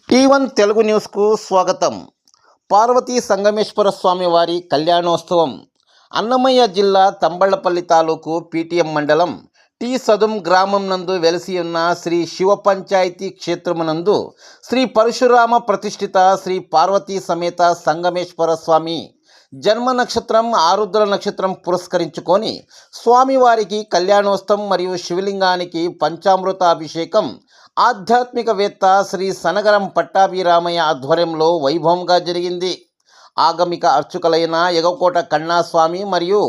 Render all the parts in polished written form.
టీ1 తెలుగు న్యూస్కు స్వాగతం. పార్వతీ సంగమేశ్వర స్వామి వారి కళ్యాణోత్సవం అన్నమయ్య జిల్లా తంబళ్లపల్లి తాలూకు పీటీఎం మండలం టీ సదుం గ్రామం నందు వెలసి ఉన్న శ్రీ శివ పంచాయతీ క్షేత్రమునందు శ్రీ పరశురామ ప్రతిష్ఠిత శ్రీ పార్వతీ సమేత సంగమేశ్వర స్వామి జన్మ నక్షత్రం ఆరుద్ర నక్షత్రం పురస్కరించుకొని స్వామివారికి కళ్యాణోత్సవం మరియు శివలింగానికి పంచామృత అభిషేకం ఆధ్యాత్మికవేత్త శ్రీ సనగరం పట్టాభిరామయ్య ఆధ్వర్యంలో వైభవంగా జరిగింది. ఆగమిక అర్చకులైన ఎగకోట కన్నాస్వామి మరియు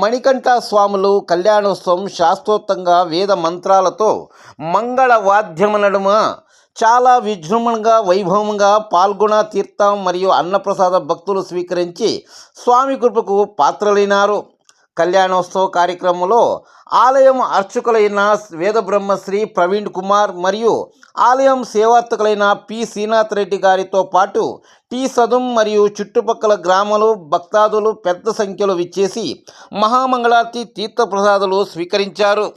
మణికంఠ స్వాములు కళ్యాణోత్సవం శాస్త్రోక్తంగా వేద మంత్రాలతో మంగళ వాద్యముల నడుమ చాలా విజృంభణగా వైభవంగా పాల్గొన తీర్థం మరియు అన్నప్రసాద భక్తులు స్వీకరించి స్వామి కృపకు పాత్రలైనారు. కళ్యాణోత్సవ కార్యక్రమంలో ఆలయం అర్చకులైన వేదబ్రహ్మశ్రీ ప్రవీణ్ కుమార్ మరియు ఆలయం సేవార్థకులైన పి శ్రీనాథ్ రెడ్డి గారితో పాటు టీ సదుం మరియు చుట్టుపక్కల గ్రామాలు భక్తాదులు పెద్ద సంఖ్యలో విచ్చేసి మహామంగళారతి తీర్థప్రసాదాలు స్వీకరించారు.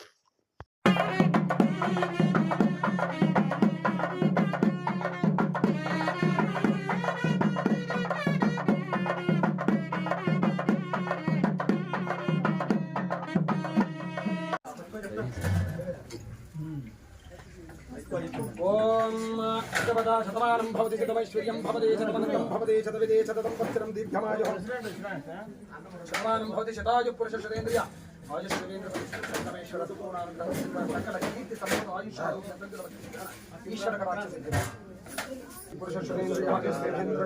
ओम अष्टपदा शतमानं भवति शतमैश्वर्यं भवति शतमनकं भवति शतविदे शततं पत्रं दीर्घमायुः शतमानं भवति शतायुः पुरुष शतेन्द्रिय आयुष्येन्द्र संगमेश्वर सुपूर्णानंद सकल कीर्ति संपन्न आयुष्य ईश्वर कटाक्ष पुरुष शतेन्द्रिय आयुष्येन्द्र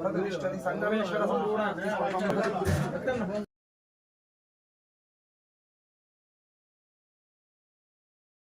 प्रतिष्ठति संगमेश्वर संपूर्ण